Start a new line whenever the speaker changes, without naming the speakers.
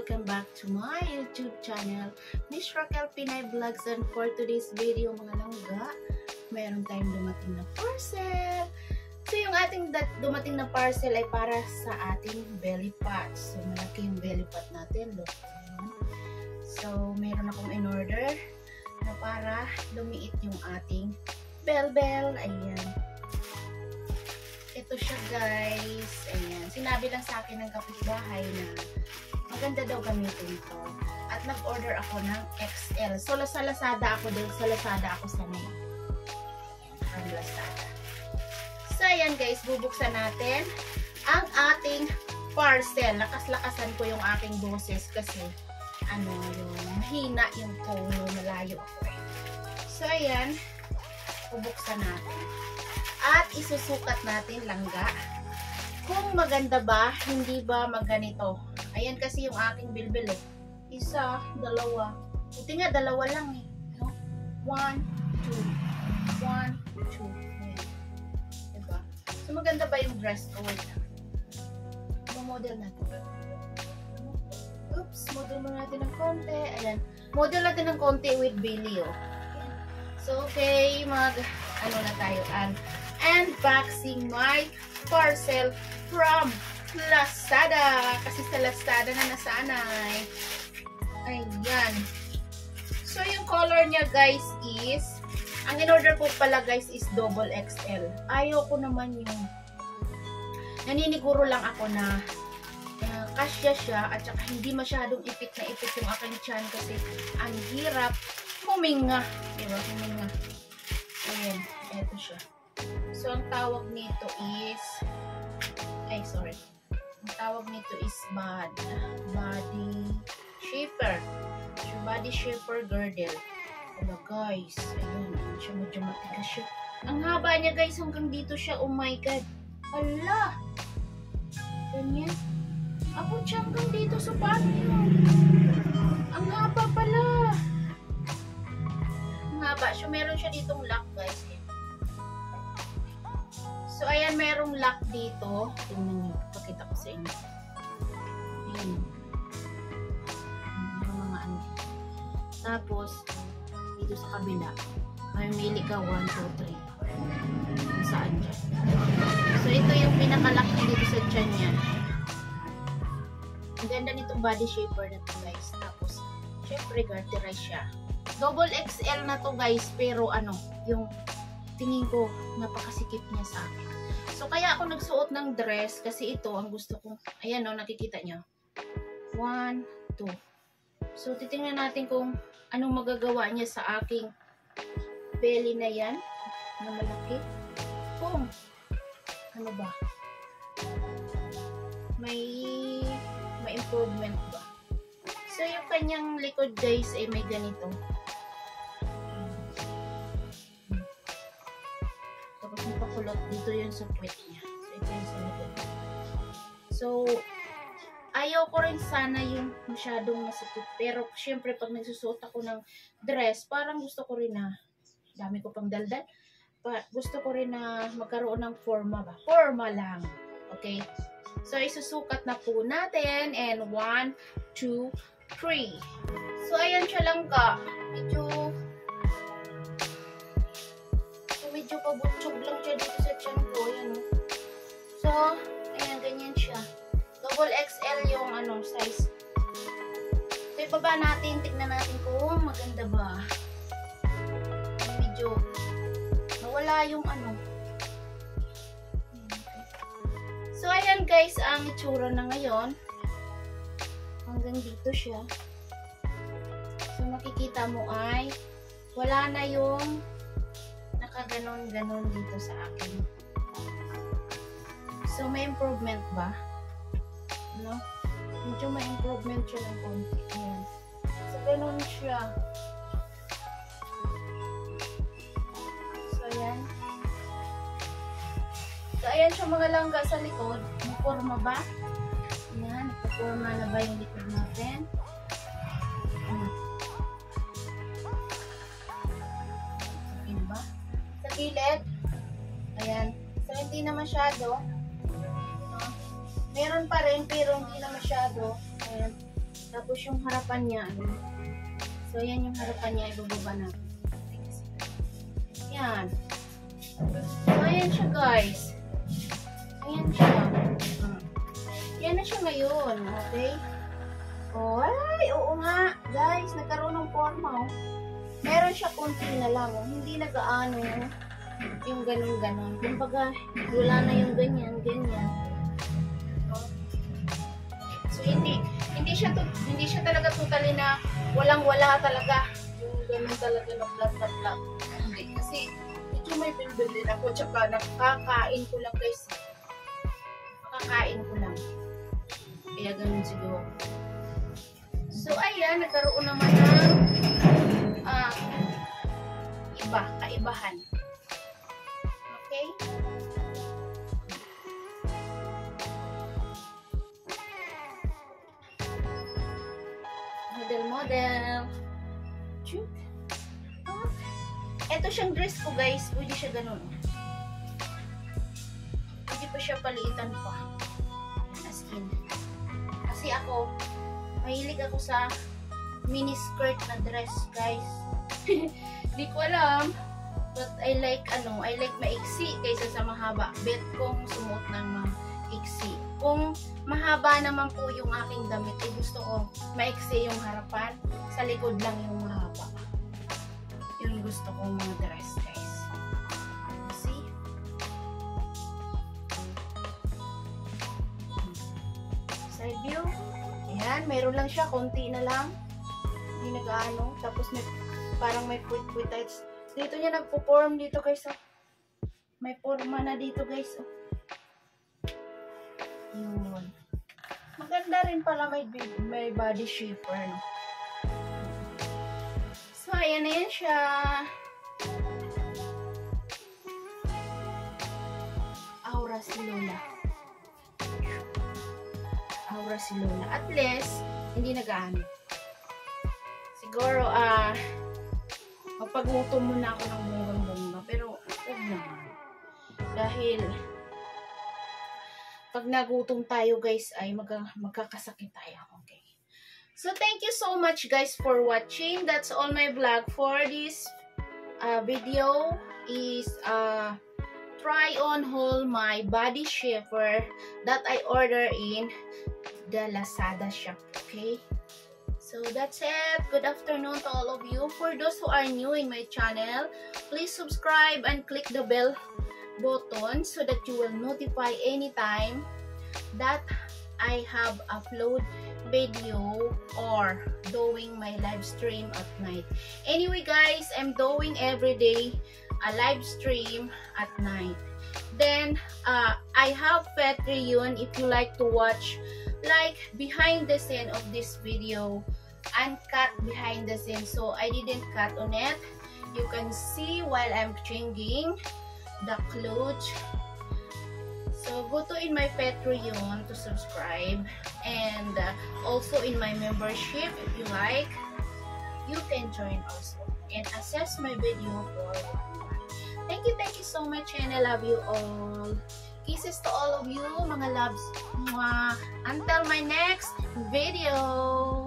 welcome back to my YouTube channel, Miss Raquel Pinay Vlogs. And for today's video mga langga, meron tayong dumating na parcel. So yung ating dumating na parcel ay para sa ating belly pot. So malaki yung belly pot natin, look. So meron akong in-order na para lumiit yung ating bell. Ayan. Ito siya guys. Ayan. Sinabi lang sa akin ng kapitbahay na maganda daw gamitin ito. At nag-order ako ng XL. So sa Lazada ako din. Sa Lazada ako sanay. From Lazada. So ayan guys. Bubuksan natin ang ating parcel. Lakas-lakasan ko yung aking boses kasi yung mahina yung tono. Malayo ako eh. So ayan. Bubuksan natin. At isusukat natin langga kung maganda ba, hindi ba maganito. Ayan kasi yung aking bilbil eh. Isa, dalawa. Buti nga dalawa lang eh. No? 1, 2. 1, 2. Ayan. Diba? So maganda ba yung dress code? Model natin. Oops, model mo natin ng konti. Ayan. Model natin ng konti with Billy oh. Ayan. So okay, ano na tayo, unboxing my parcel from Lazada. Kasi sa Lazada na nasanay. Ayan. So, yung color niya guys is, ang in-order ko pala guys is double XL. Ayaw ko naman yung, naniniguro lang ako na kasya siya at saka hindi masyadong ipit na ipit yung aking tiyan kasi ang hirap huminga. Diba? Huminga. Ayan. Eto siya. So, ang tawag nito is ang tawag nito is body shaper. So, body shaper girdle. Wala guys. Ayun. Siya medyo matigas siya. Ang haba niya guys hanggang dito siya. Oh my god. Hala. Ganyan. Ako siya hanggang dito sa panyo. Ang haba pala. Ang haba. So, meron siya ditong lock guys. So, ayan, merong lock dito. Tingnan nyo. Pakita ko sa inyo. Ayan. Merong mga ano. Tapos, dito sa kabila, mamimili ka 1, 2, 3. Kung saan dyan. So, ito yung pinaka-lock dito sa dyan yan. Ang ganda nitong body shaper na to guys. Tapos, syempre, garterize siya. Double XL na to guys. Pero, yung tingin ko, napakasikip niya sa akin. So, kaya ako nagsuot ng dress kasi ito ang gusto ko. Ayan o, nakikita nyo. 1, 2. So, titingnan natin kung anong magagawa niya sa aking belly na yan. Na malaki. Kung, ano ba? May improvement ba? So, yung kanyang likod guys ay may ganito. Pakulot dito yun sa puwet niya. So, ito yung sa likod. So, ayaw ko rin sana yung masyadong masakit. Pero, syempre, pag nagsusuot ako ng dress, parang gusto ko rin na, dami ko pang daldal, gusto ko rin na magkaroon ng forma ba? Forma lang. Okay? So, isusukat na po natin. And 1, 2, 3. So, ayan siya lang ka. Medyo pabutsog lang siya dito sa tiyan ko. Ayan. So, ayan, ganyan siya. Double XL yung size. So, ibaba natin. Tignan natin kung maganda ba. Medyo nawala yung Okay. So, ayan guys, ang itsura na ngayon. Hanggang dito siya. So, makikita mo ay wala na yung ganon dito sa akin. So, may improvement ba? No? Medyo may improvement siya ng konti. Ayan. So, ganon siya. So, ayan. So, ayan siya mga langga sa likod. May forma ba? Ayan. Forma na ba yung likod natin? Gilid. Ayan. So, hindi na masyado. Meron pa rin, pero hindi na masyado. Ayan. Tapos yung harapan niya, so yan yung harapan niya, ibababa natin. Yan. So ayan siya guys. Ayan siya. Yan na siya ngayon, okay? Oh, ay, oo nga. Guys, nagkaroon ng forma, oh. Meron siya konti na lang, oh. Hindi nag-aano yung ganun-ganun. Kumbaga, wala na yung ganyan. Oh. So, hindi siya talaga totally na walang-wala talaga. Yung ganun talaga na flat. Hindi. Kasi, ito may bilbil din ako. Tsaka, nakakain ko lang, guys. Nakakain ko lang. Kaya ganun siguro. So, ayan, nagkaroon naman ng kaibahan. Okay? Model. Shoot. Ito siyang dress ko, guys. Pwede siya ganun. Pwede pa siya paliitan pa. As in. Kasi ako, mahilig ako sa mini skirt na dress, guys. Di ko alam. But I like maiksi kaysa sa mahaba. Bet kong sumuot ng maiksi. Kung mahaba naman po yung aking damit, ay gusto ko maiksi yung harapan. Sa likod lang yung mahaba. Yun gusto kong mga dress, guys. See? Side view. Ayan, meron lang siya, konti na lang. Hindi nag-ano. Tapos parang may puwit-puwit tights. Dito niya nagpo-form dito, guys. Oh. May forma na dito, guys. Oh. Yun. Maganda rin pala may body shaper, no? So, ayan na yan siya. Aura si Lola. At least, hindi nag-ano. Siguro, magpagluto muna ako ng bonggang-bongga. Pero, huwag naman. Dahil, pag nagutom tayo, guys, ay magkakasakit tayo. Okay. So, thank you so much, guys, for watching. That's all my vlog for this video is, try on haul my body shaper that I order in the Lazada shop. Okay. So that's it. Good afternoon to all of you. For those who are new in my channel, please subscribe and click the bell button so that you will notify anytime that I have upload video or doing my live stream at night. Anyway, guys, I'm doing every day a live stream at night. Then I have Patreon if you like to watch like behind the scene of this video, uncut behind the scene, so I didn't cut on it. You can see while I'm changing the clothes. So go to in my Patreon to subscribe, and also in my membership, if you like, you can join also and access my video for 1 month. Thank you so much, and I love you all. Kisses to all of you, mga loves. Mwah. Until my next video.